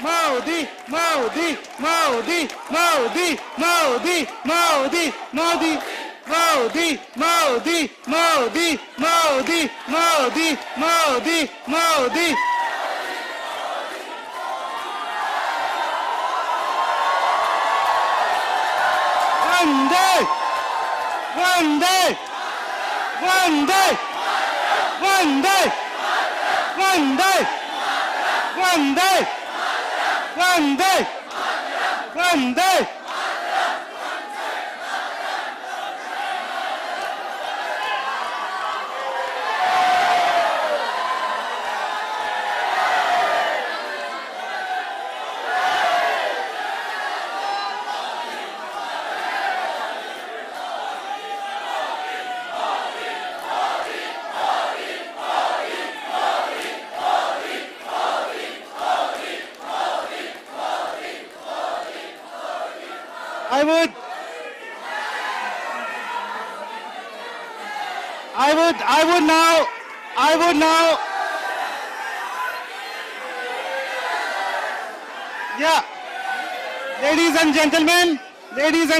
Modi, Modi, Modi, Modi, Modi, Modi, Modi, Modi, Modi, Modi, Modi, Modi, Modi, Modi. Vande, Vande, Vande, Vande, Vande, Vande, Vande, Vande. I would now, yeah, ladies and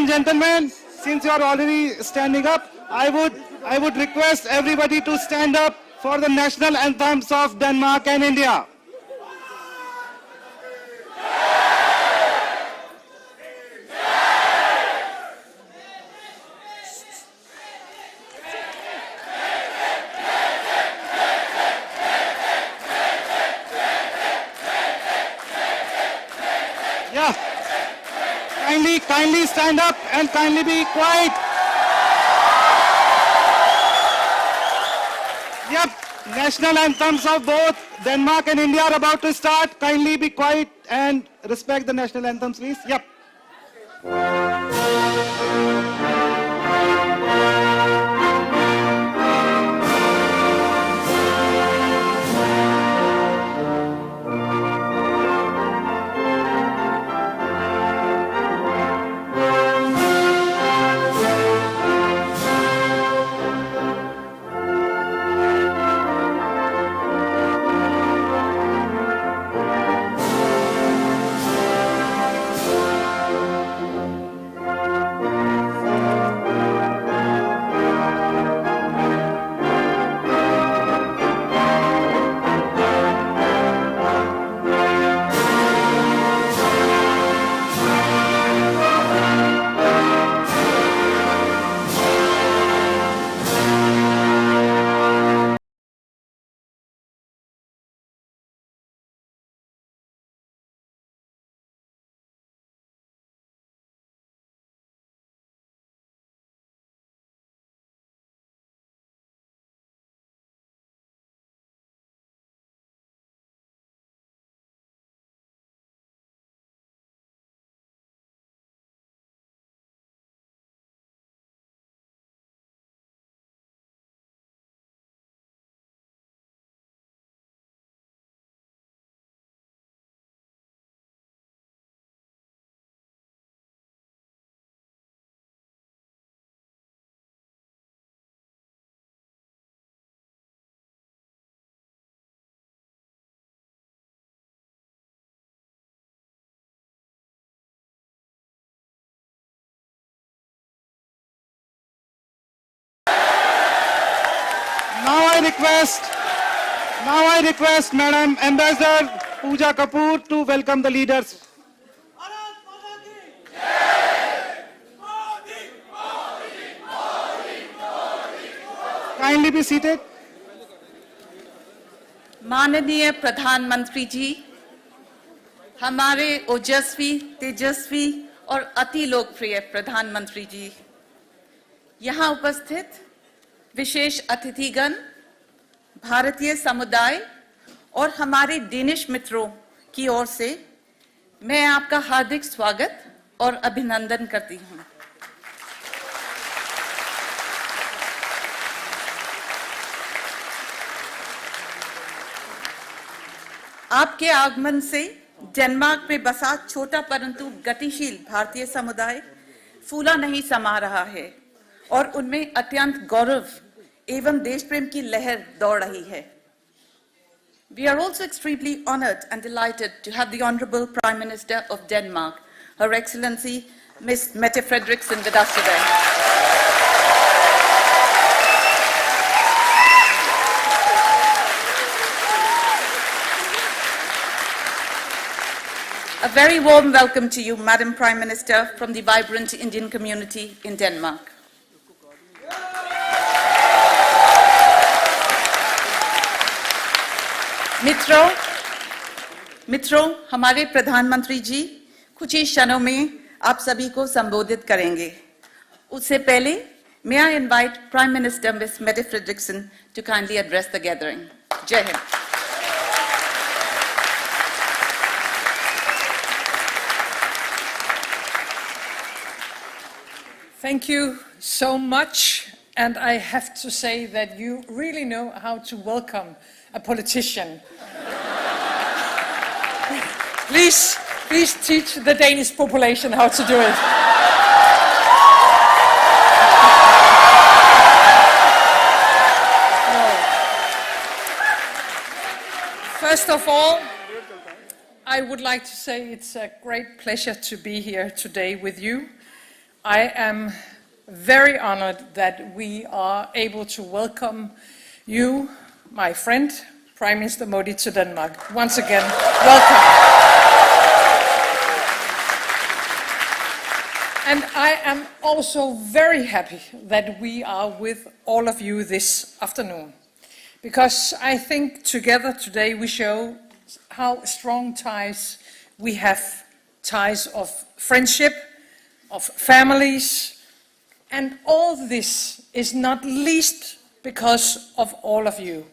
gentlemen, since you are already standing up, I would request everybody to stand up for the national anthems of Denmark and India. Yeah, kindly stand up and kindly be quiet. Yep, national anthems of both Denmark and India are about to start. Kindly be quiet and respect the national anthems, please. Yep. Now I request Madam Ambassador Pooja Kapoor to welcome the leaders. Kindly be seated. माननीय प्रधानमंत्री जी, हमारे ओजस्वी, तेजस्वी और अति लोकप्रिय प्रधानमंत्री जी, यहाँ उपस्थित विशेष अतिथिगण, भारतीय समुदाय और हमारे डेनिश मित्रों की ओर से मैं आपका हार्दिक स्वागत और अभिनंदन करती हूँ। आपके आगमन से डेनमार्क में बसा छोटा परंतु गतिशील भारतीय समुदाय फूला नहीं समा रहा है और उनमें अत्यंत गौरव एवं देश प्रेम की लहर दौड़ रही है। We are also extremely honored and delighted to have the Honorable Prime Minister of Denmark, Her Excellency Ms. Mette Frederiksen, with us today. A very warm welcome to you, Madam Prime Minister, from the vibrant Indian community in Denmark. मित्रों, हमारे प्रधानमंत्री जी कुछ ही क्षणों में आप सभी को संबोधित करेंगे। उससे पहले, may I invite Prime Minister Ms. Mette Frederiksen to kindly address the gathering. Jai Hind. Thank you so much, and I have to say that you really know how to welcome a politician. Please teach the Danish population how to do it. No. First of all, I would like to say it's a great pleasure to be here today with you. I am very honored that we are able to welcome you, my friend, Prime Minister Modi, to Denmark. Once again, welcome. And I am also very happy that we are with all of you this afternoon, because I think together today we show how strong ties we have, ties of friendship, of families, and all this is not least because of all of you.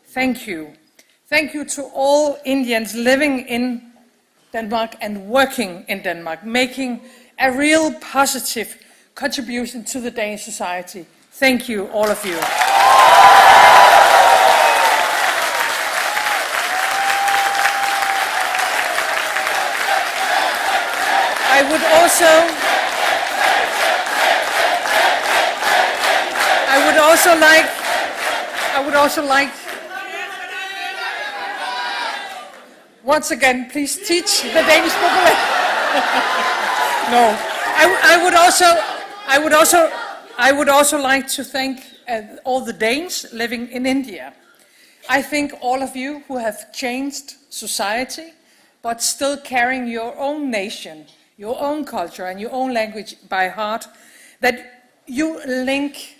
Thank you. Thank you to all Indians living in Denmark and working in Denmark, making a real positive contribution to the Danish society. Thank you, all of you. I would also like, once again, please teach the Danish population. No, I would also like to thank all the Danes living in India. I think all of you who have changed society, but still carrying your own nation, your own culture and your own language by heart, that you link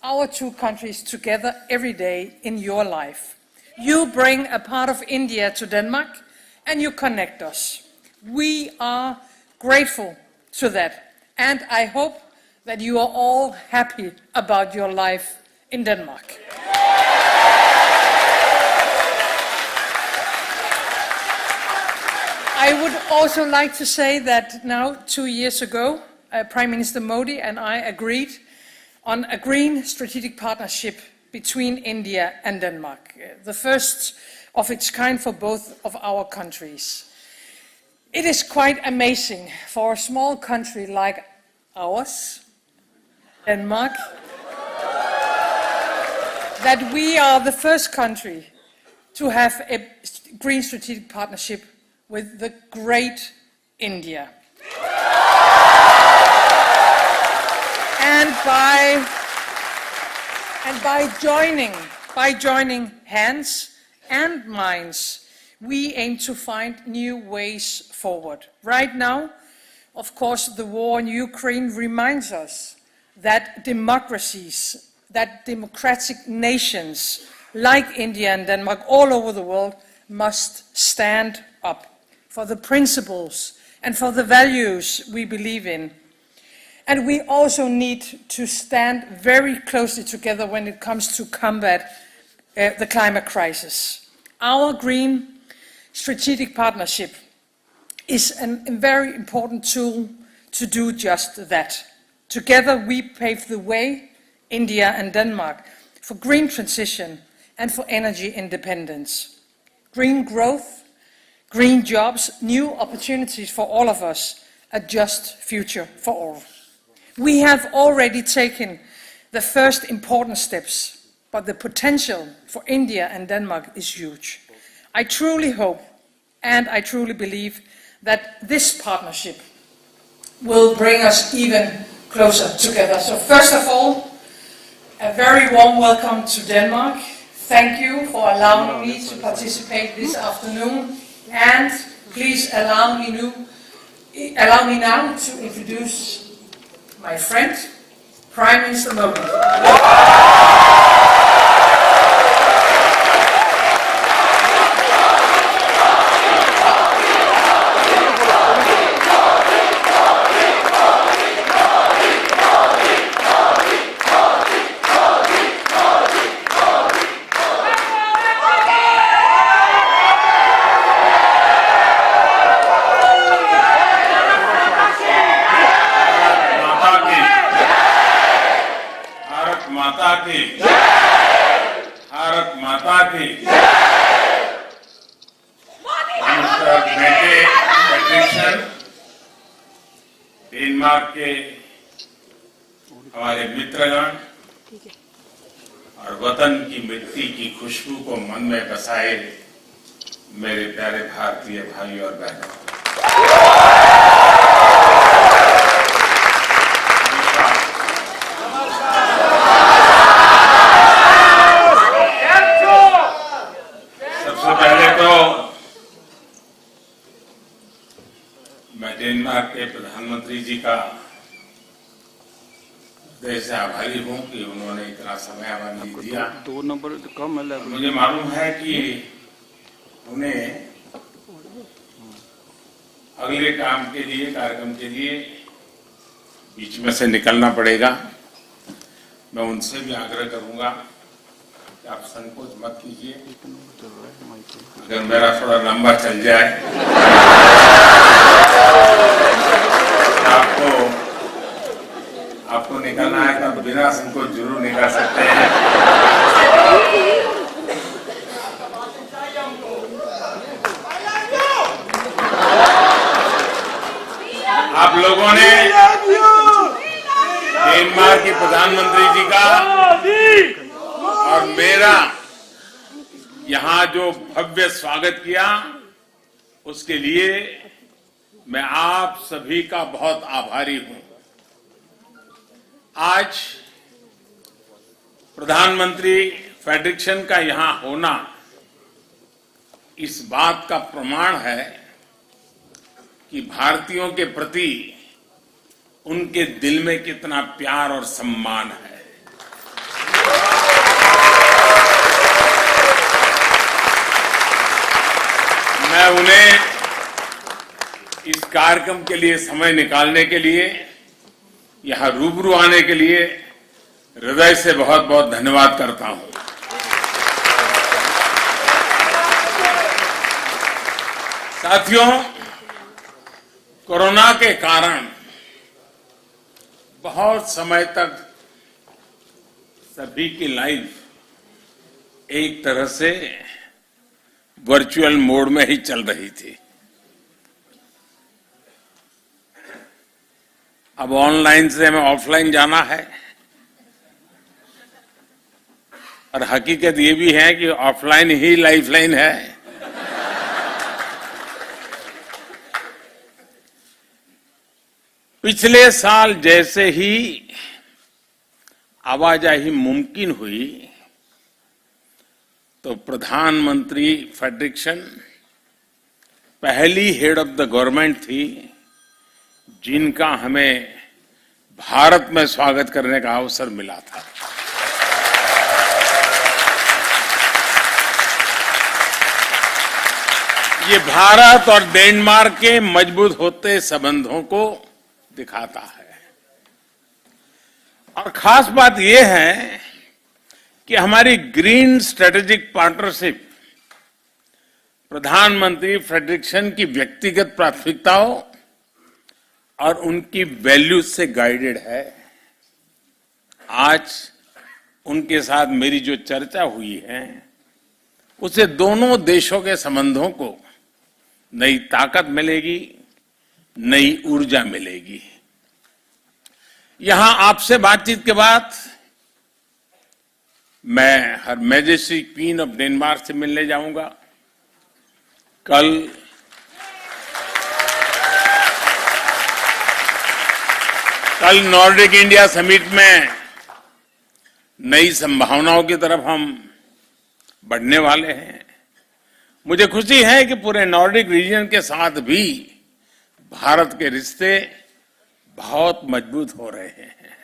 our two countries together every day in your life. You bring a part of India to Denmark and you connect us. We are grateful to that, and I hope that you are all happy about your life in Denmark. I would also like to say that now, 2 years ago, Prime Minister Modi and I agreed on a green strategic partnership between India and Denmark, the first of its kind for both of our countries. It is quite amazing for a small country like ours, Denmark, that we are the first country to have a green strategic partnership with the great India. And by joining hands and minds, we aim to find new ways forward. Right now, of course, the war in Ukraine reminds us that democracies, that democratic nations like India and Denmark all over the world must stand up for the principles and for the values we believe in. And we also need to stand very closely together when it comes to combat the climate crisis. Our green strategic partnership is a very important tool to do just that. Together we pave the way, India and Denmark, for green transition and for energy independence. Green growth, green jobs, new opportunities for all of us, a just future for all. We have already taken the first important steps, but the potential for India and Denmark is huge. I truly hope and I truly believe that this partnership will bring us even closer together. So first of all, a very warm welcome to Denmark. Thank you for allowing me to participate this afternoon, and please allow me now to introduce my friend, Prime Minister Modi. Bharat माता की mister मेटे Frederiksen, Denmark के हमारे मित्रगण और वतन की मिट्टी की खुशबू को मन में बसाए मेरे प्यारे भारतीय भाई और बहनों, मैं डेनमार्क के प्रधानमंत्री जी का हृदय से आभारी हूं कि उन्होंने इतना समय हमें दिया। 2 नंबर कम है। मुझे मालूम है कि उन्हें अगले काम के लिए, कार्यक्रम के लिए बीच में से निकलना पड़ेगा। मैं उनसे भी आग्रह करूंगा कि आप संकोच मत कीजिए। अगर मेरा थोड़ा लंबा चल जाए आपको निकलना है तो बिना संकोच जरूर निकल सकते हैं। आप लोगों ने डेनमार्क के प्रधानमंत्री जी का और मेरा यहाँ जो भव्य स्वागत किया, उसके लिए मैं आप सभी का बहुत आभारी हूं। आज प्रधानमंत्री फ्रेडरिक्सन का यहां होना इस बात का प्रमाण है कि भारतीयों के प्रति उनके दिल में कितना प्यार और सम्मान है। मैं उन्हें इस कार्यक्रम के लिए समय निकालने के लिए, यहां रूबरू आने के लिए हृदय से बहुत बहुत धन्यवाद करता हूं। साथियों, कोरोना के कारण बहुत समय तक सभी की लाइफ एक तरह से वर्चुअल मोड में ही चल रही थी। अब ऑनलाइन से हमें ऑफलाइन जाना है, और हकीकत ये भी है कि ऑफलाइन ही लाइफलाइन है। पिछले साल जैसे ही आवाजाही मुमकिन हुई तो प्रधानमंत्री फ्रेडरिक्सन पहली हेड ऑफ द गवर्नमेंट थी जिनका हमें भारत में स्वागत करने का अवसर मिला था। ये भारत और डेनमार्क के मजबूत होते संबंधों को दिखाता है। और खास बात यह है कि हमारी ग्रीन स्ट्रेटेजिक पार्टनरशिप प्रधानमंत्री फ्रेडरिक्सन की व्यक्तिगत प्राथमिकताओं और उनकी वैल्यूज से गाइडेड है। आज उनके साथ मेरी जो चर्चा हुई है, उससे दोनों देशों के संबंधों को नई ताकत मिलेगी, नई ऊर्जा मिलेगी। यहां आपसे बातचीत के बाद मैं हर मैजेस्टी क्वीन ऑफ डेनमार्क से मिलने जाऊंगा। कल नॉर्डिक इंडिया समिट में नई संभावनाओं की तरफ हम बढ़ने वाले हैं। मुझे खुशी है कि पूरे नॉर्डिक रीजन के साथ भी भारत के रिश्ते बहुत मजबूत हो रहे हैं।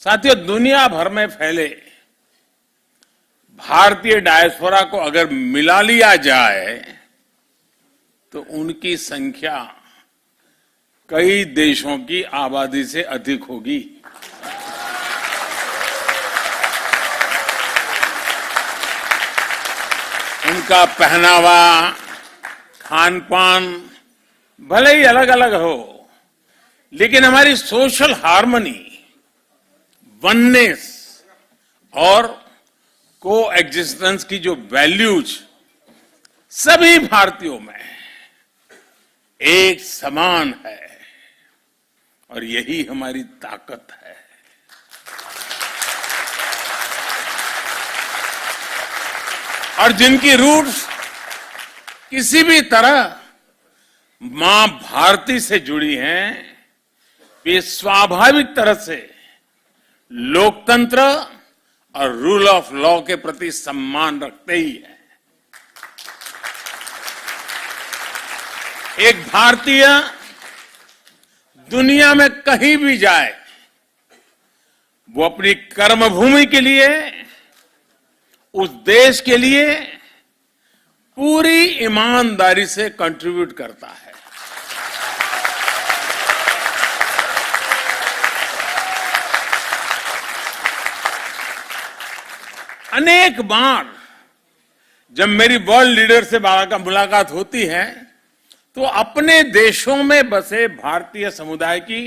साथियों, दुनिया भर में फैले भारतीय डायस्पोरा को अगर मिला लिया जाए तो उनकी संख्या कई देशों की आबादी से अधिक होगी। उनका पहनावा, खान पान भले ही अलग अलग हो, लेकिन हमारी सोशल हार्मनी, वननेस और को एग्जिस्टेंस की जो वैल्यूज सभी भारतीयों में एक समान है और यही हमारी ताकत है। और जिनकी रूट्स किसी भी तरह मां भारती से जुड़ी हैं, वे स्वाभाविक तरह से लोकतंत्र और रूल ऑफ लॉ के प्रति सम्मान रखते ही हैं। एक भारतीय दुनिया में कहीं भी जाए, वो अपनी कर्मभूमि के लिए, उस देश के लिए पूरी ईमानदारी से कंट्रीब्यूट करता है। अनेक बार जब मेरी वर्ल्ड लीडर से मुलाकात होती है तो अपने देशों में बसे भारतीय समुदाय की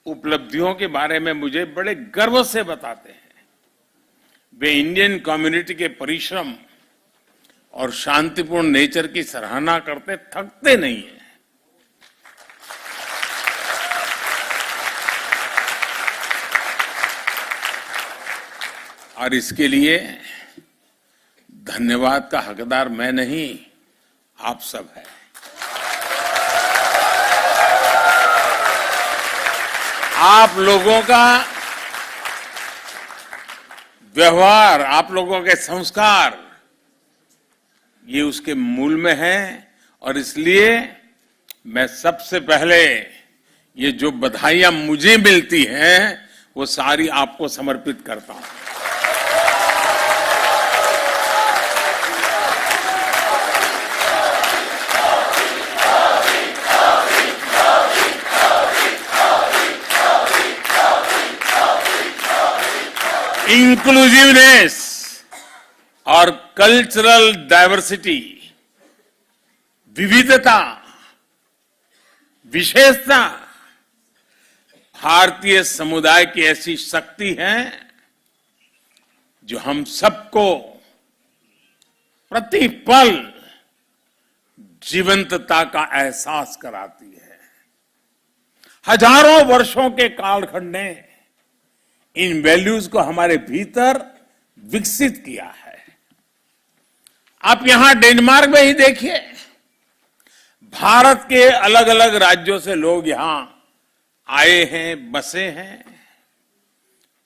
उपलब्धियों के बारे में मुझे बड़े गर्व से बताते हैं। वे इंडियन कम्युनिटी के परिश्रम और शांतिपूर्ण नेचर की सराहना करते थकते नहीं हैं। और इसके लिए धन्यवाद का हकदार मैं नहीं, आप सब हैं। आप लोगों का व्यवहार, आप लोगों के संस्कार, ये उसके मूल में है और इसलिए मैं सबसे पहले ये जो बधाइयां मुझे मिलती हैं वो सारी आपको समर्पित करता हूं। इंक्लूसिवनेस और कल्चरल डाइवर्सिटी, विविधता, विशेषता भारतीय समुदाय की ऐसी शक्ति है जो हम सबको प्रतिपल जीवंतता का एहसास कराती है। हजारों वर्षों के कालखंड ने इन वैल्यूज को हमारे भीतर विकसित किया है। आप यहां डेनमार्क में ही देखिए, भारत के अलग अलग राज्यों से लोग यहां आए हैं, बसे हैं।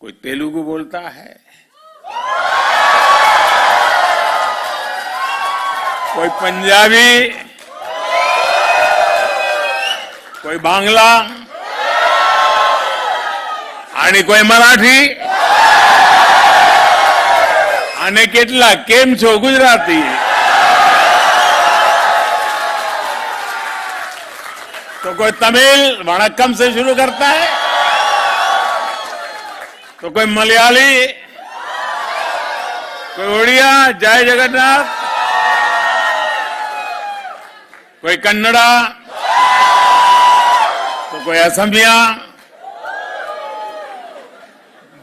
कोई तेलुगु बोलता है, कोई पंजाबी, कोई बांग्ला आणि कोई मराठी आणि કેટલા કેમ છો गुजराती। तो कोई तमिल वणक्कम से शुरू करता है, तो कोई मलयाली, कोई उड़िया जय जगन्नाथ, कोई कन्नड़ा, तो कोई असमिया।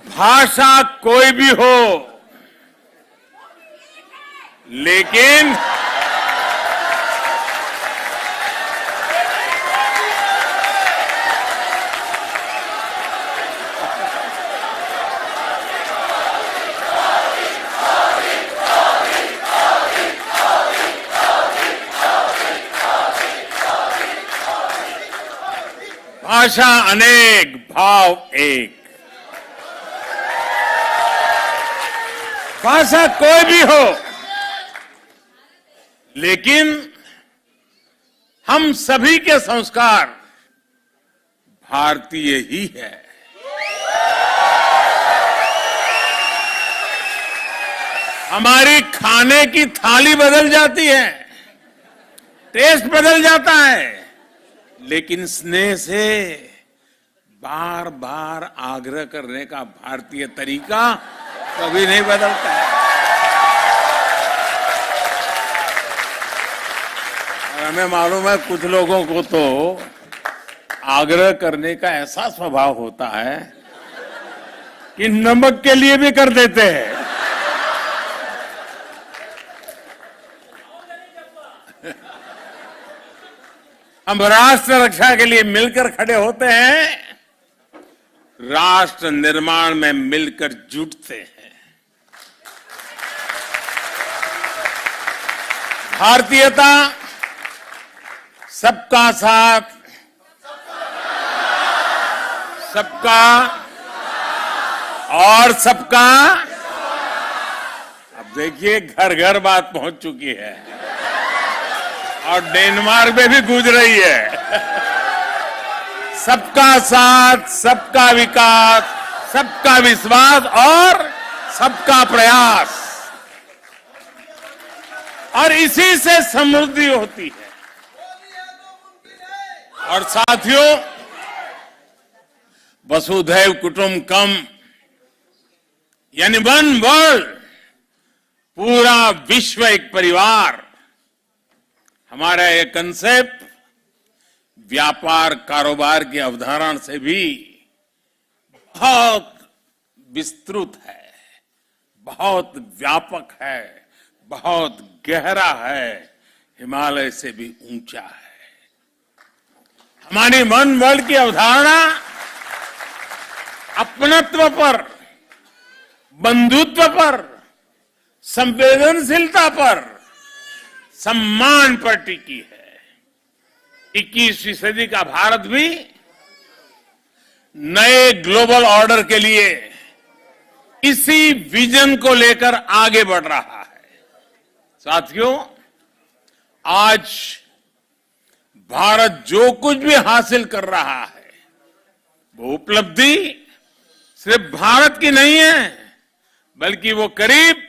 भाषा कोई भी हो, लेकिन भाषा अनेक, भाव एक। भाषा कोई भी हो, लेकिन हम सभी के संस्कार भारतीय ही है। हमारी खाने की थाली बदल जाती है, टेस्ट बदल जाता है, लेकिन स्नेह से बार बार आग्रह करने का भारतीय तरीका कभी नहीं बदलता है। और हमें मालूम है कुछ लोगों को तो आग्रह करने का ऐसा स्वभाव होता है कि नमक के लिए भी कर देते हैं। हम राष्ट्र रक्षा के लिए मिलकर खड़े होते हैं, राष्ट्र निर्माण में मिलकर जुटते हैं। भारतीयता सबका साथ, सबका और सबका। अब देखिए घर घर बात पहुंच चुकी है और डेनमार्क में भी गूंज रही है। सबका साथ, सबका विकास, सबका विश्वास और सबका प्रयास, और इसी से समृद्धि होती है। और साथियों, वसुधैव कुटुंबकम यानी वन वर्ल्ड, पूरा विश्व एक परिवार, हमारा ये कंसेप्ट व्यापार कारोबार की अवधारणा से भी बहुत विस्तृत है, बहुत व्यापक है, बहुत गहरा है, हिमालय से भी ऊंचा है। हमारी वन वर्ल्ड की अवधारणा अपनत्व पर, बंधुत्व पर, संवेदनशीलता पर, सम्मान पर टिकी है। 21वीं सदी का भारत भी नए ग्लोबल ऑर्डर के लिए इसी विजन को लेकर आगे बढ़ रहा है। साथियों, आज भारत जो कुछ भी हासिल कर रहा है, वो उपलब्धि सिर्फ भारत की नहीं है, बल्कि वो करीब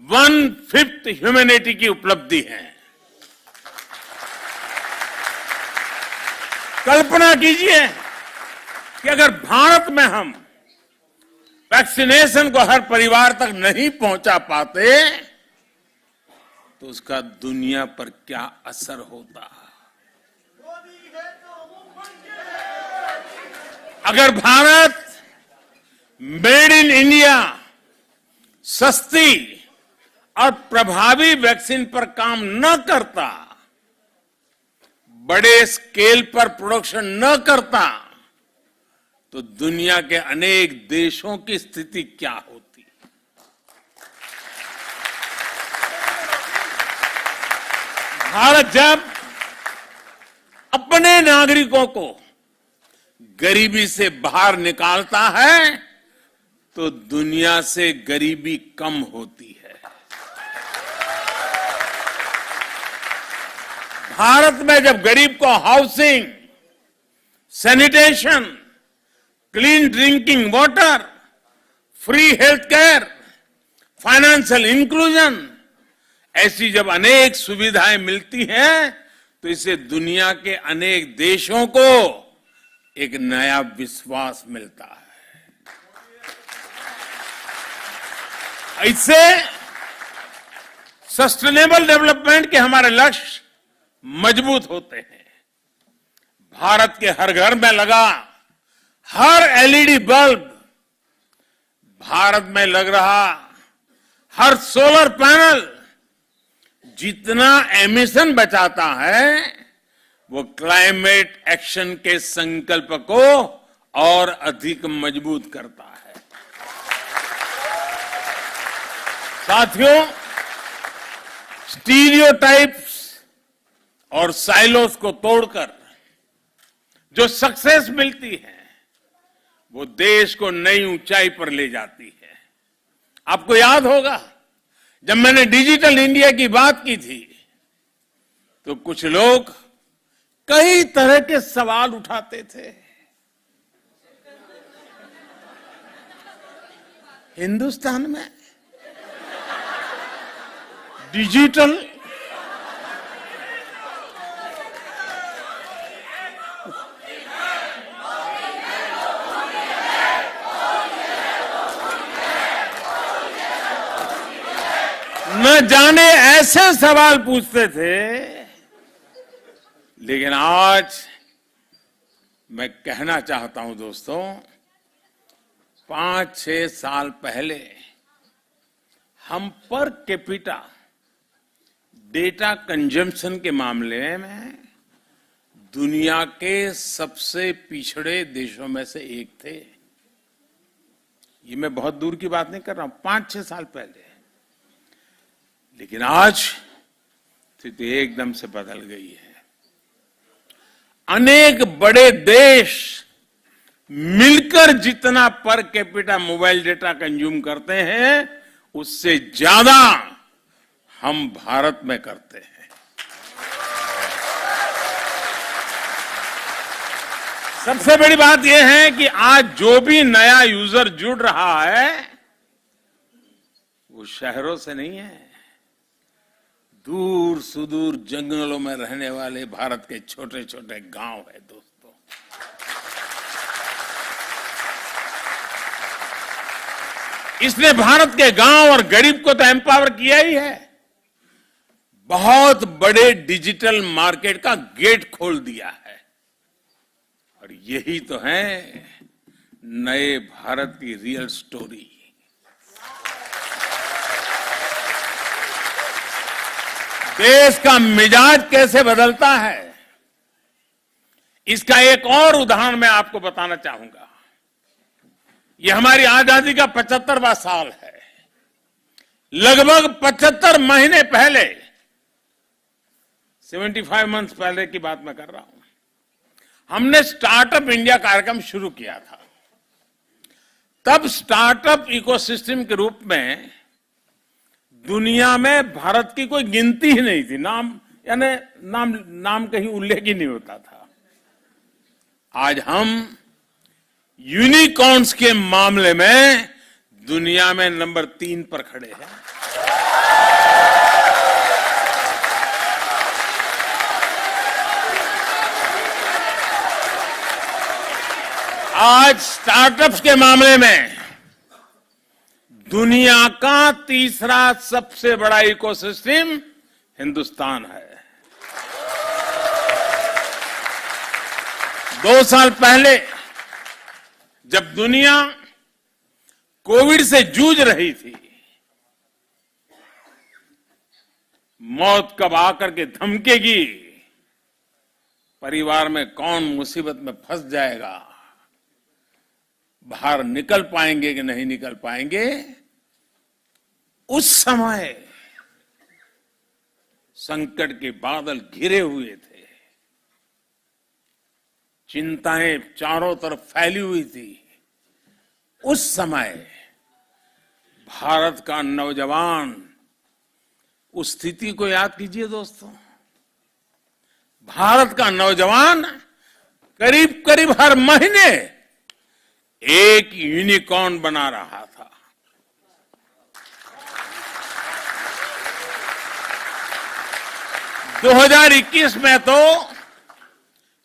1/5 ह्यूमैनिटी की उपलब्धि है। कल्पना कीजिए कि अगर भारत में हम वैक्सीनेशन को हर परिवार तक नहीं पहुंचा पाते तो उसका दुनिया पर क्या असर होता। अगर भारत मेड इन इंडिया सस्ती और प्रभावी वैक्सीन पर काम न करता, बड़े स्केल पर प्रोडक्शन न करता, तो दुनिया के अनेक देशों की स्थिति क्या होती। भारत जब अपने नागरिकों को गरीबी से बाहर निकालता है तो दुनिया से गरीबी कम होती है। भारत में जब गरीब को housing, sanitation, clean drinking water, free health care, financial inclusion, ऐसी जब अनेक सुविधाएं मिलती हैं तो इससे दुनिया के अनेक देशों को एक नया विश्वास मिलता है। इससे सस्टेनेबल डेवलपमेंट के हमारे लक्ष्य मजबूत होते हैं। भारत के हर घर में लगा हर एलईडी बल्ब, भारत में लग रहा हर सोलर पैनल जितना एमिशन बचाता है वो क्लाइमेट एक्शन के संकल्प को और अधिक मजबूत करता है। साथियों, स्टीरियोटाइप्स और साइलोस को तोड़कर जो सक्सेस मिलती है वो देश को नई ऊंचाई पर ले जाती है। आपको याद होगा जब मैंने डिजिटल इंडिया की बात की थी तो कुछ लोग कई तरह के सवाल उठाते थे। हिंदुस्तान में डिजिटल न जाने ऐसे सवाल पूछते थे, लेकिन आज मैं कहना चाहता हूं दोस्तों, 5-6 साल पहले हम पर कैपिटा डेटा कंजम्पशन के मामले में दुनिया के सबसे पिछड़े देशों में से एक थे। ये मैं बहुत दूर की बात नहीं कर रहा हूं, 5-6 साल पहले। लेकिन आज स्थिति एकदम से बदल गई है। अनेक बड़े देश मिलकर जितना per capita mobile data consume करते हैं उससे ज्यादा हम भारत में करते हैं। सबसे बड़ी बात यह है कि आज जो भी नया यूजर जुड़ रहा है वो शहरों से नहीं है, दूर सुदूर जंगलों में रहने वाले भारत के छोटे छोटे गांव है दोस्तों। इसने भारत के गांव और गरीब को तो एम्पावर किया ही है, बहुत बड़े डिजिटल मार्केट का गेट खोल दिया है। और यही तो है नए भारत की रियल स्टोरी। देश का मिजाज कैसे बदलता है इसका एक और उदाहरण मैं आपको बताना चाहूंगा। यह हमारी आजादी का 75वां साल है। लगभग 75 महीने पहले, 75 मंथ्स पहले की बात मैं कर रहा हूं, हमने स्टार्टअप इंडिया कार्यक्रम शुरू किया था। तब स्टार्टअप इकोसिस्टम के रूप में दुनिया में भारत की कोई गिनती ही नहीं थी, नाम कहीं उल्लेख ही नहीं होता था। आज हम यूनिकॉर्न्स के मामले में दुनिया में नंबर 3 पर खड़े हैं। आज स्टार्टअप्स के मामले में दुनिया का तीसरा सबसे बड़ा इकोसिस्टम हिंदुस्तान है। 2 साल पहले जब दुनिया कोविड से जूझ रही थी, मौत कब आकर के धमकेगी, परिवार में कौन मुसीबत में फंस जाएगा, बाहर निकल पाएंगे कि नहीं निकल पाएंगे, उस समय संकट के बादल घिरे हुए थे, चिंताएं चारों तरफ फैली हुई थी। उस समय भारत का नौजवान, उस स्थिति को याद कीजिए दोस्तों, भारत का नौजवान करीब करीब हर महीने एक यूनिकॉर्न बना रहा था। दो 2021 में तो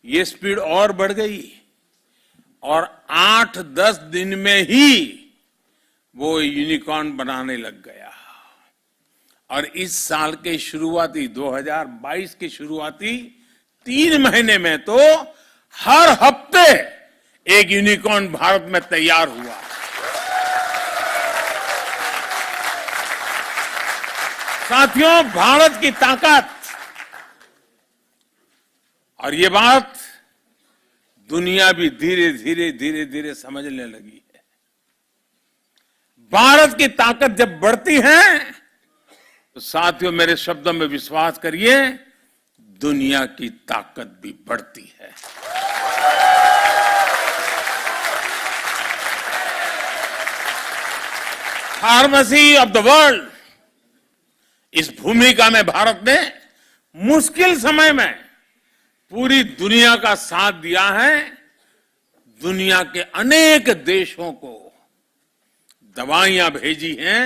ये स्पीड और बढ़ गई और 8-10 दिन में ही वो यूनिकॉर्न बनाने लग गया। और इस साल के शुरुआती 2022 के शुरुआती 3 महीने में तो हर हफ्ते एक यूनिकॉर्न भारत में तैयार हुआ। साथियों, भारत की ताकत, और ये बात दुनिया भी धीरे धीरे समझने लगी है। भारत की ताकत जब बढ़ती है तो साथियों मेरे शब्दों में विश्वास करिए, दुनिया की ताकत भी बढ़ती है। फार्मेसी ऑफ द वर्ल्ड, इस भूमिका में भारत ने मुश्किल समय में पूरी दुनिया का साथ दिया है। दुनिया के अनेक देशों को दवाइयां भेजी हैं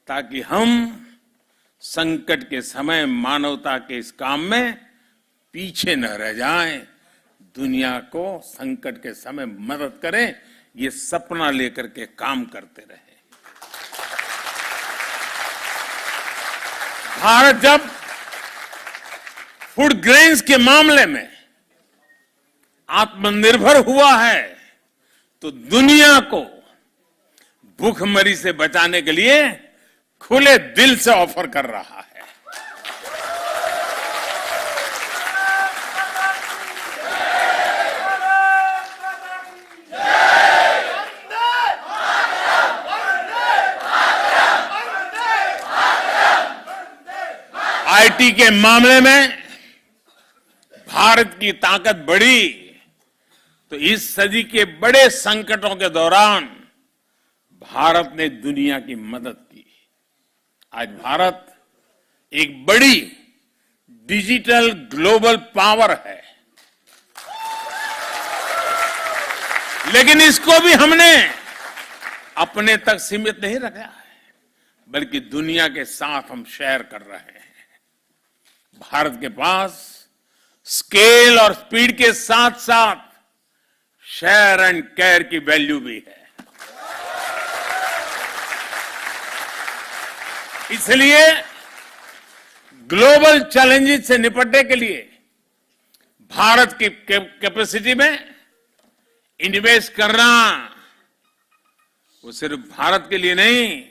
ताकि हम संकट के समय मानवता के इस काम में पीछे न रह जाएं, दुनिया को संकट के समय मदद करें, ये सपना लेकर के काम करते रहे। भारत जब फूड ग्रेन्स के मामले में आत्मनिर्भर हुआ है तो दुनिया को भूखमरी से बचाने के लिए खुले दिल से ऑफर कर रहा है। आईटी के मामले में भारत की ताकत बढ़ी तो इस सदी के बड़े संकटों के दौरान भारत ने दुनिया की मदद की। आज भारत एक बड़ी डिजिटल ग्लोबल पावर है, लेकिन इसको भी हमने अपने तक सीमित नहीं रखा है, बल्कि दुनिया के साथ हम शेयर कर रहे हैं। भारत के पास स्केल और स्पीड के साथ साथ शेयर एंड केयर की वैल्यू भी है। इसलिए ग्लोबल चैलेंजेस से निपटने के लिए भारत की कैपेसिटी में इन्वेस्ट करना वो सिर्फ भारत के लिए नहीं,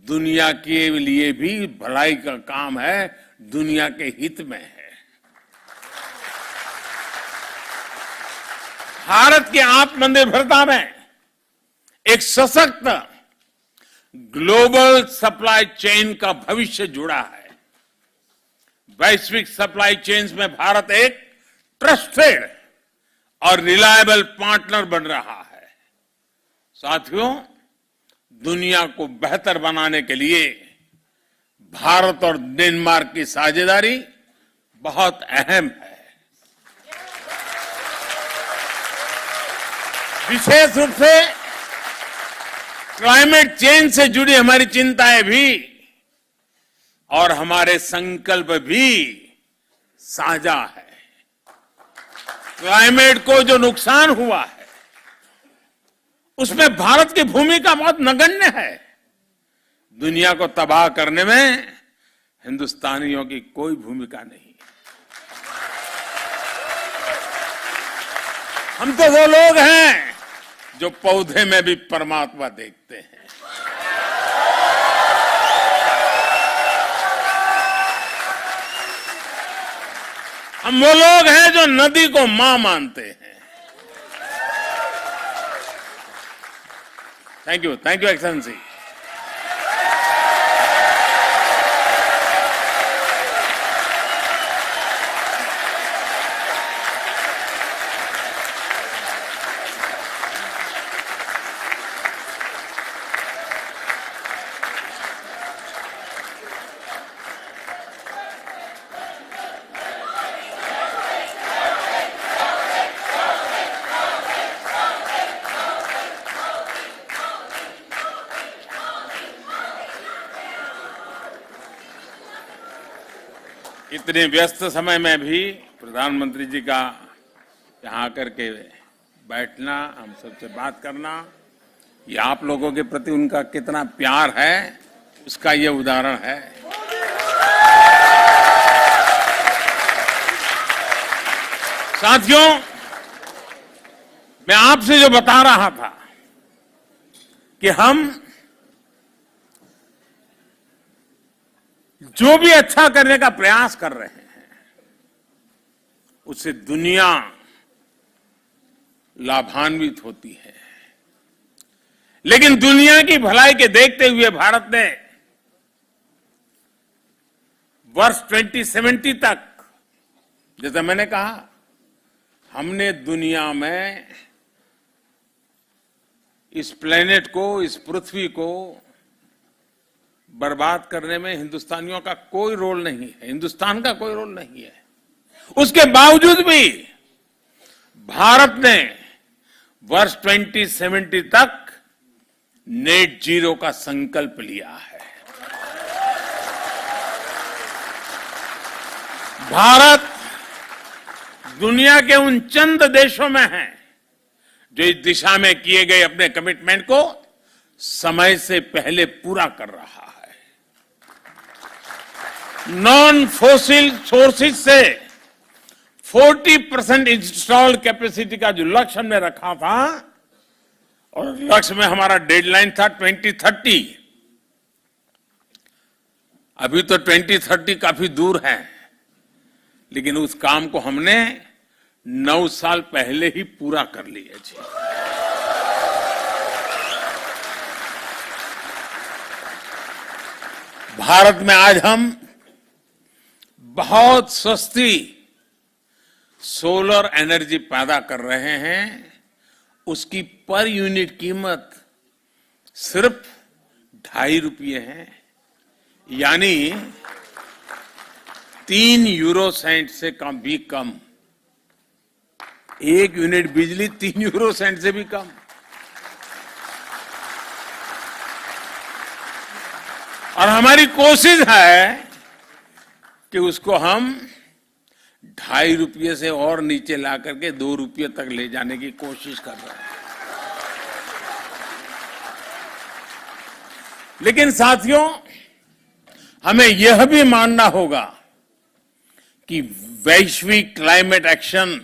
दुनिया के लिए भी भलाई का काम है, दुनिया के हित में है। भारत की आत्मनिर्भरता में एक सशक्त ग्लोबल सप्लाई चेन का भविष्य जुड़ा है। वैश्विक सप्लाई चेन्स में भारत एक ट्रस्टेड और रिलायबल पार्टनर बन रहा है। साथियों, दुनिया को बेहतर बनाने के लिए भारत और डेनमार्क की साझेदारी बहुत अहम है। विशेष रूप से क्लाइमेट चेंज से जुड़ी हमारी चिंताएं भी और हमारे संकल्प भी साझा है। क्लाइमेट को जो नुकसान हुआ है उसमें भारत की भूमिका बहुत नगण्य है। दुनिया को तबाह करने में हिंदुस्तानियों की कोई भूमिका नहीं। हम तो वो लोग हैं जो पौधे में भी परमात्मा देखते हैं। हम वो लोग हैं जो नदी को मां मानते हैं। Thank you excellency. इतने व्यस्त समय में भी प्रधानमंत्री जी का यहाँ आकर के बैठना, हम सबसे बात करना, ये आप लोगों के प्रति उनका कितना प्यार है उसका ये उदाहरण है। साथियों, मैं आपसे जो बता रहा था कि हम जो भी अच्छा करने का प्रयास कर रहे हैं उससे दुनिया लाभान्वित होती है, लेकिन दुनिया की भलाई के देखते हुए भारत ने वर्ष 2070 तक, जैसा मैंने कहा, हमने दुनिया में इस प्लेनेट को, इस पृथ्वी को बर्बाद करने में हिंदुस्तानियों का कोई रोल नहीं है, हिंदुस्तान का कोई रोल नहीं है। उसके बावजूद भी भारत ने वर्ष 2070 तक नेट जीरो का संकल्प लिया है। भारत दुनिया के उन चंद देशों में है जो इस दिशा में किए गए अपने कमिटमेंट को समय से पहले पूरा कर रहा है। नॉन फोसिल सोर्सेज से 40% इंस्टॉल्ड कैपेसिटी का जो लक्ष्य हमने रखा था, और लक्ष्य में हमारा डेडलाइन था 2030। अभी तो 2030 काफी दूर है, लेकिन उस काम को हमने 9 साल पहले ही पूरा कर लिया जी। भारत में आज हम बहुत सस्ती सोलर एनर्जी पैदा कर रहे हैं। उसकी पर यूनिट कीमत सिर्फ 2.5 रुपये है, यानी 3 यूरो सेंट से कम भी कम। 1 यूनिट बिजली 3 यूरो सेंट से भी कम। और हमारी कोशिश है कि उसको हम 2.5 रुपये से और नीचे ला करके 2 रुपये तक ले जाने की कोशिश कर रहे हैं। लेकिन साथियों, हमें यह भी मानना होगा कि वैश्विक क्लाइमेट एक्शन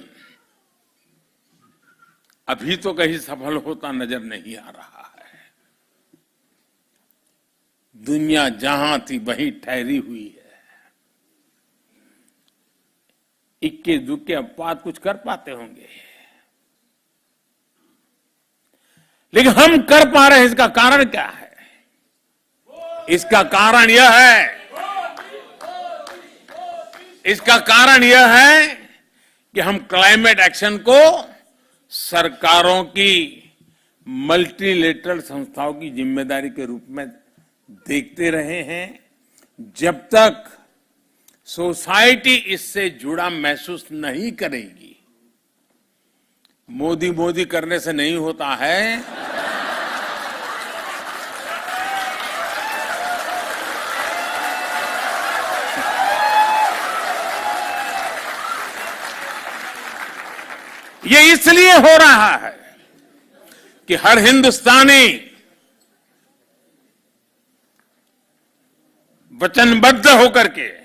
अभी तो कहीं सफल होता नजर नहीं आ रहा है। दुनिया जहां थी वहीं ठहरी हुई है। इक्के दुक्के अपवाद कुछ कर पाते होंगे, लेकिन हम कर पा रहे हैं। इसका कारण क्या है? इसका कारण यह है कि हम क्लाइमेट एक्शन को सरकारों की मल्टीलेटरल संस्थाओं की जिम्मेदारी के रूप में देखते रहे हैं। जब तक सोसाइटी इससे जुड़ा महसूस नहीं करेगी, मोदी मोदी करने से नहीं होता है। ये इसलिए हो रहा है कि हर हिंदुस्तानी वचनबद्ध होकर के,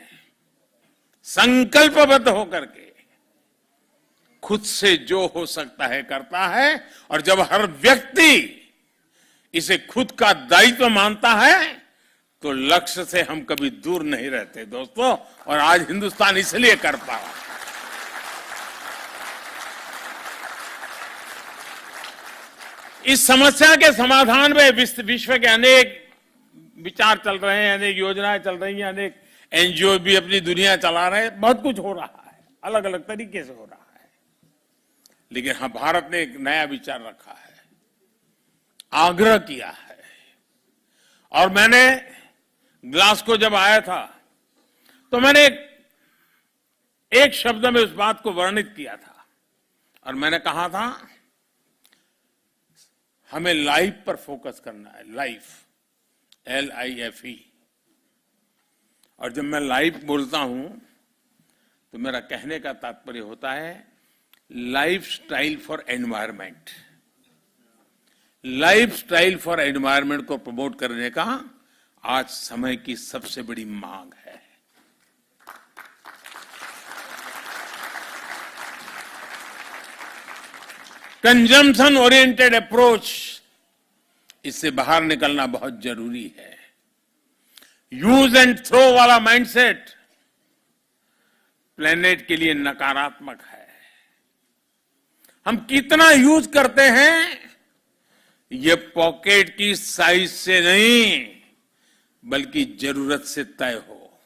संकल्पबद्ध होकर के खुद से जो हो सकता है करता है। और जब हर व्यक्ति इसे खुद का दायित्व मानता है तो लक्ष्य से हम कभी दूर नहीं रहते दोस्तों। और आज हिंदुस्तान इसलिए कर पा रहा है। इस समस्या के समाधान में विश्व के अनेक विचार चल रहे हैं, अनेक योजनाएं चल रही हैं, अनेक एनजीओ भी अपनी दुनिया चला रहे हैं। बहुत कुछ हो रहा है, अलग अलग तरीके से हो रहा है। लेकिन हाँ, भारत ने एक नया विचार रखा है, आग्रह किया है। और मैंने ग्लासगो जब आया था तो मैंने एक शब्द में उस बात को वर्णित किया था, और मैंने कहा था हमें लाइफ पर फोकस करना है। Life, LIFE। और जब मैं लाइफ बोलता हूं तो मेरा कहने का तात्पर्य होता है life style for environment. Life style for environment को प्रमोट करने का आज समय की सबसे बड़ी मांग है। कंजम्पशन ओरिएंटेड अप्रोच, इससे बाहर निकलना बहुत जरूरी है। यूज एंड थ्रो वाला माइंडसेट प्लेनेट के लिए नकारात्मक है। हम कितना यूज करते हैं ये पॉकेट की साइज से नहीं बल्कि जरूरत से तय हो।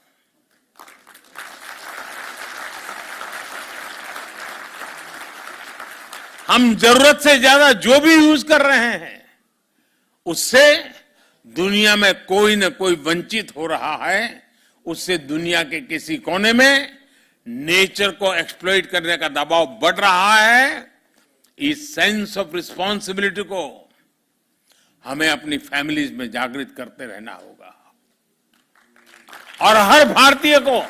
हम जरूरत से ज्यादा जो भी यूज कर रहे हैं उससे दुनिया में कोई न कोई वंचित हो रहा है, उससे दुनिया के किसी कोने में नेचर को एक्सप्लॉइट करने का दबाव बढ़ रहा है। इस सेंस ऑफ रिस्पॉन्सिबिलिटी को हमें अपनी फैमिलीज में जागृत करते रहना होगा और हर भारतीय को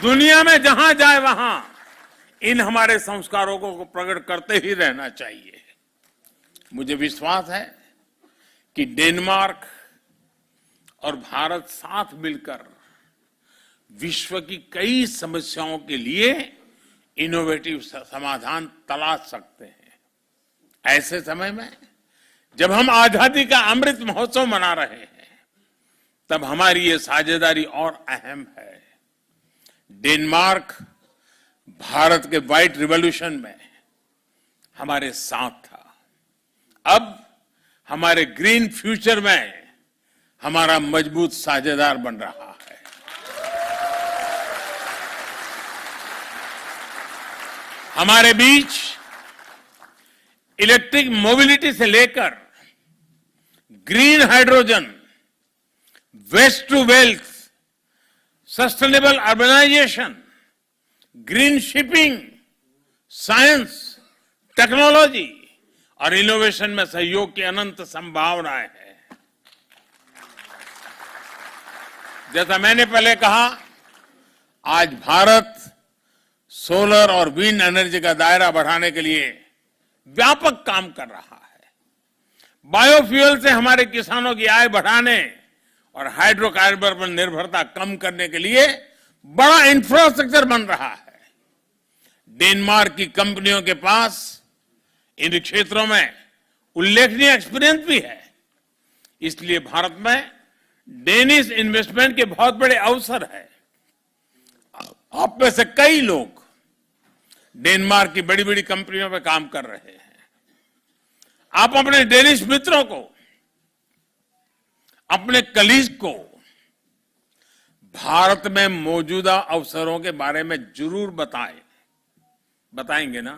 दुनिया में जहां जाए वहां इन हमारे संस्कारों को प्रकट करते ही रहना चाहिए। मुझे विश्वास है कि डेनमार्क और भारत साथ मिलकर विश्व की कई समस्याओं के लिए इनोवेटिव समाधान तलाश सकते हैं। ऐसे समय में जब हम आजादी का अमृत महोत्सव मना रहे हैं, तब हमारी ये साझेदारी और अहम है। डेनमार्क भारत के व्हाइट रिवॉल्यूशन में हमारे साथ था, अब हमारे ग्रीन फ्यूचर में हमारा मजबूत साझेदार बन रहा है। हमारे बीच इलेक्ट्रिक मोबिलिटी से लेकर green hydrogen, waste to wealth, sustainable urbanisation, green shipping, science, technology और इनोवेशन में सहयोग की अनंत संभावनाएं हैं। जैसा मैंने पहले कहा, आज भारत सोलर और विंड एनर्जी का दायरा बढ़ाने के लिए व्यापक काम कर रहा है। बायोफ्यूल से हमारे किसानों की आय बढ़ाने और हाइड्रोकार्बन पर निर्भरता कम करने के लिए बड़ा इंफ्रास्ट्रक्चर बन रहा है। डेनमार्क की कंपनियों के पास इन क्षेत्रों में उल्लेखनीय एक्सपीरियंस भी है। इसलिए भारत में डेनिश इन्वेस्टमेंट के बहुत बड़े अवसर है। आप में से कई लोग डेनमार्क की बड़ी बड़ी कंपनियों में काम कर रहे हैं। आप अपने डेनिश मित्रों को, अपने कलीग को भारत में मौजूदा अवसरों के बारे में जरूर बताएंगे ना?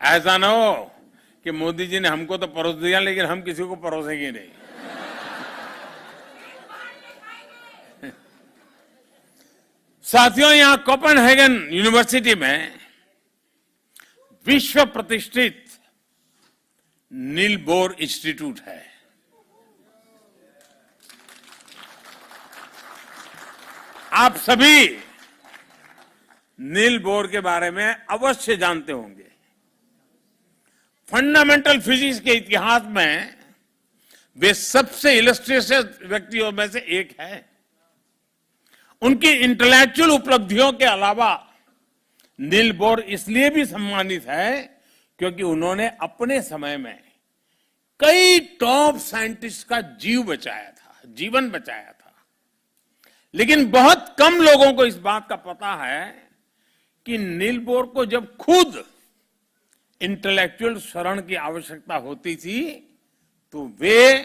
ऐसा ना हो कि मोदी जी ने हमको तो परोस दिया लेकिन हम किसी को परोसेंगे नहीं। साथियों, यहां कोपेनहेगन यूनिवर्सिटी में विश्व प्रतिष्ठित नील बोर इंस्टीट्यूट है। आप सभी नील बोर के बारे में अवश्य जानते होंगे। फंडामेंटल फिजिक्स के इतिहास में वे सबसे इलस्ट्रियस व्यक्तियों में से एक है। उनकी इंटेलेक्चुअल उपलब्धियों के अलावा नील बोर इसलिए भी सम्मानित है क्योंकि उन्होंने अपने समय में कई टॉप साइंटिस्ट का जीवन बचाया था। लेकिन बहुत कम लोगों को इस बात का पता है कि नील बोर को जब खुद इंटेलेक्चुअल शरण की आवश्यकता होती थी तो वे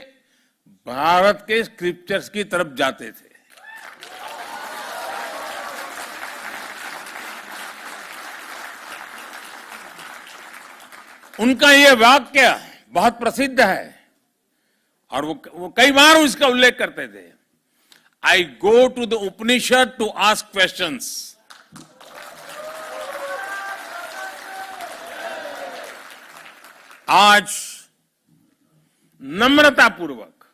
भारत के स्क्रिप्चर्स की तरफ जाते थे। उनका यह वाक्य बहुत प्रसिद्ध है और वो कई बार उसका उल्लेख करते थे। I go to the Upanishad to ask questions. आज नम्रतापूर्वक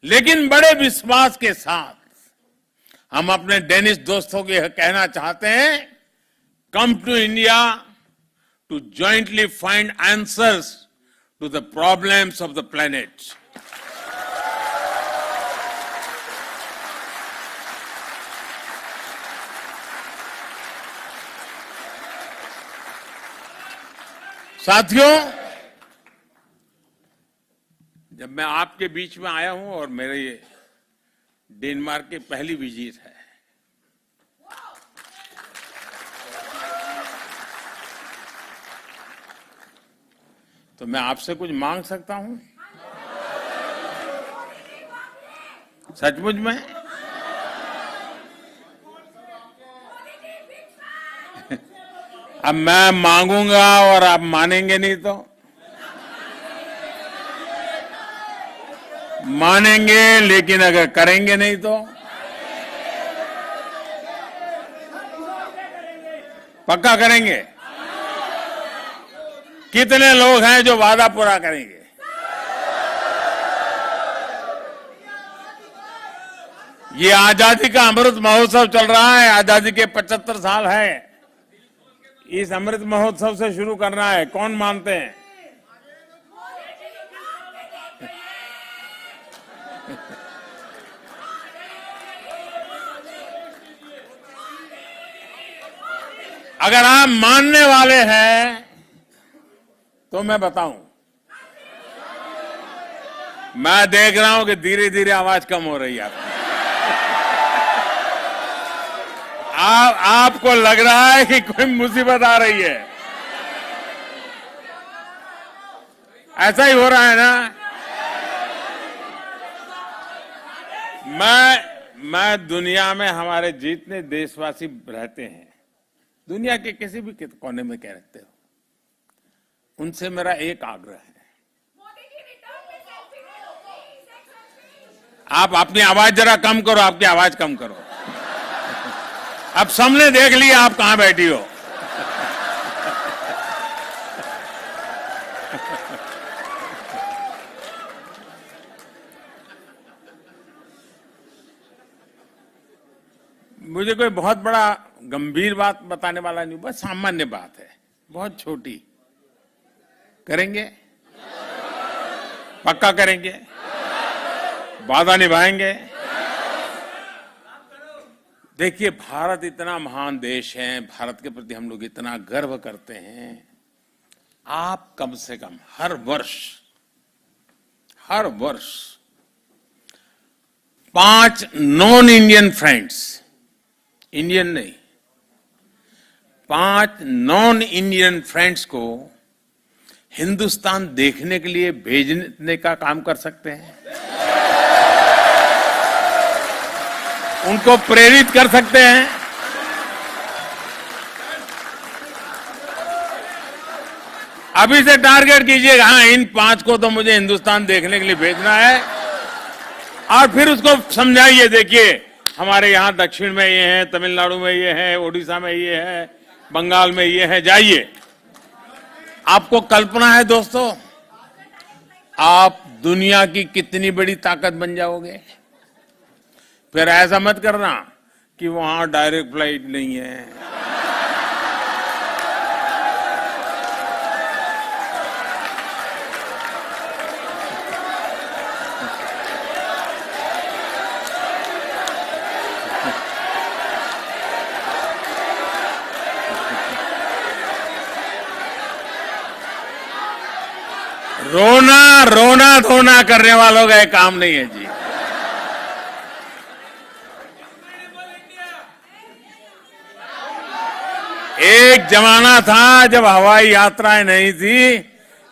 लेकिन बड़े विश्वास के साथ हम अपने डेनिश दोस्तों को यह कहना चाहते हैं, come to India to jointly find answers to the problems of the planet. साथियों, जब मैं आपके बीच में आया हूं और मेरे ये डेनमार्क की पहली विजिट है, तो मैं आपसे कुछ मांग सकता हूं? सचमुच में? अब मैं मांगूंगा और आप मानेंगे नहीं तो? मानेंगे लेकिन अगर करेंगे नहीं तो? पक्का करेंगे? कितने लोग हैं जो वादा पूरा करेंगे? ये आजादी का अमृत महोत्सव चल रहा है, आजादी के 75 साल है। इस अमृत महोत्सव से शुरू करना है, कौन मानते हैं? अगर आप मानने वाले हैं तो मैं बताऊं, मैं देख रहा हूं कि धीरे धीरे आवाज कम हो रही है आपको लग रहा है कि कोई मुसीबत आ रही है। ऐसा ही हो रहा है ना? मैं दुनिया में हमारे जितने देशवासी रहते हैं, दुनिया के किसी भी कोने में कह रखते हो, उनसे मेरा एक आग्रह है, आप अपनी आवाज जरा कम करो, आपकी आवाज कम करो। अब सबने देख लिया आप कहां बैठी हो। मुझे कोई बहुत बड़ा गंभीर बात बताने वाला नहीं, बस सामान्य बात है, बहुत छोटी। करेंगे? पक्का करेंगे? वादा निभाएंगे? देखिए, भारत इतना महान देश है, भारत के प्रति हम लोग इतना गर्व करते हैं। आप कम से कम हर वर्ष 5 नॉन इंडियन फ्रेंड्स, इंडियन नहीं, 5 नॉन इंडियन फ्रेंड्स को हिंदुस्तान देखने के लिए भेजने का काम कर सकते हैं, उनको प्रेरित कर सकते हैं। अभी से टारगेट कीजिएगा, हाँ इन 5 को तो मुझे हिंदुस्तान देखने के लिए भेजना है, और फिर उसको समझाइए। देखिए, हमारे यहां दक्षिण में ये है, तमिलनाडु में ये है, ओडिशा में ये है, बंगाल में ये है, जाइए। आपको कल्पना है दोस्तों, आप दुनिया की कितनी बड़ी ताकत बन जाओगे। फिर ऐसा मत करना कि वहां डायरेक्ट फ्लाइट नहीं है, रोना धोना करने वालों का एक काम नहीं है जी। एक जमाना था जब हवाई यात्राएं नहीं थी,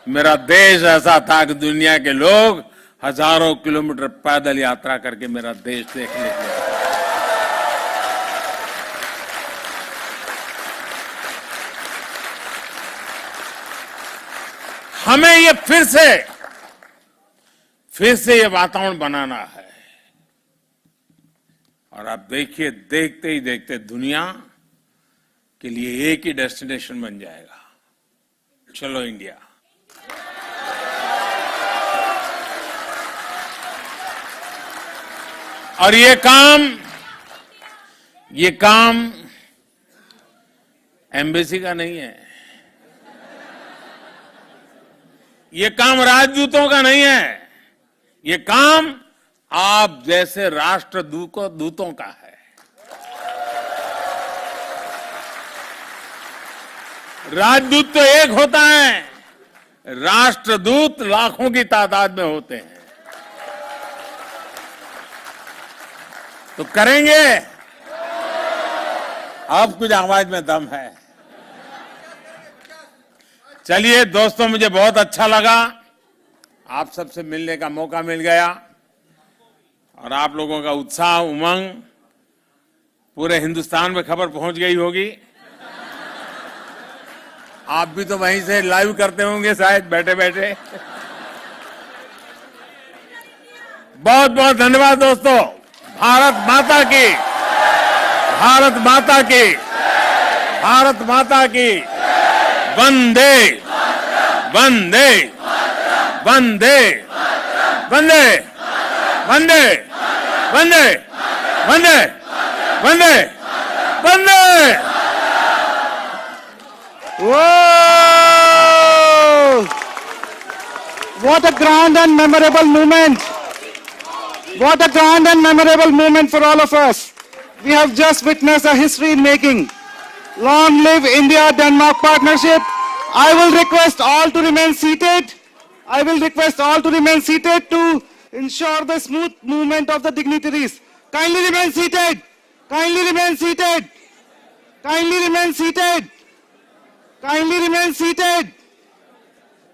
मेरा देश ऐसा था कि दुनिया के लोग हजारों किलोमीटर पैदल यात्रा करके मेरा देश देखने के लिए। हमें ये फिर से ये वातावरण बनाना है। और आप देखिए, देखते ही देखते दुनिया के लिए एक ही डेस्टिनेशन बन जाएगा, चलो इंडिया। और ये काम एम्बेसी का नहीं है, ये काम राजदूतों का नहीं है, ये काम आप जैसे राष्ट्रदूतों का है। राजदूत तो एक होता है, राष्ट्रदूत लाखों की तादाद में होते हैं। तो करेंगे? अब कुछ आवाज में दम है। चलिए दोस्तों, मुझे बहुत अच्छा लगा, आप सबसे मिलने का मौका मिल गया, और आप लोगों का उत्साह, उमंग पूरे हिंदुस्तान में खबर पहुंच गई होगी। आप भी तो वहीं से लाइव करते होंगे शायद बैठे बैठे। बहुत बहुत धन्यवाद दोस्तों। भारत माता की, भारत माता की, भारत माता की। वंदे वंदे वंदे वंदे वंदे वंदे वंदे वंदे वंदे। Whoa! What a grand and memorable moment. What a grand and memorable moment for all of us. We have just witnessed a history in making. Long live India-Denmark partnership. I will request all to remain seated. I will request all to remain seated to ensure the smooth movement of the dignitaries. Kindly remain seated. Kindly remain seated. Kindly remain seated. Kindly remain seated.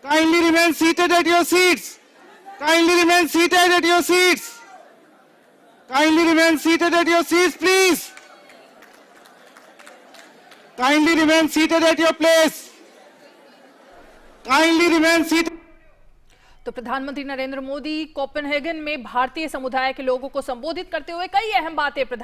Kindly remain seated at your seats. Kindly remain seated at your seats. Kindly remain seated at your seats, please. Kindly remain seated at your place. Kindly remain seated. तो प्रधानमंत्री Narendra Modi Copenhagen में भारतीय समुदाय के लोगों को संबोधित करते हुए कई अहम बातें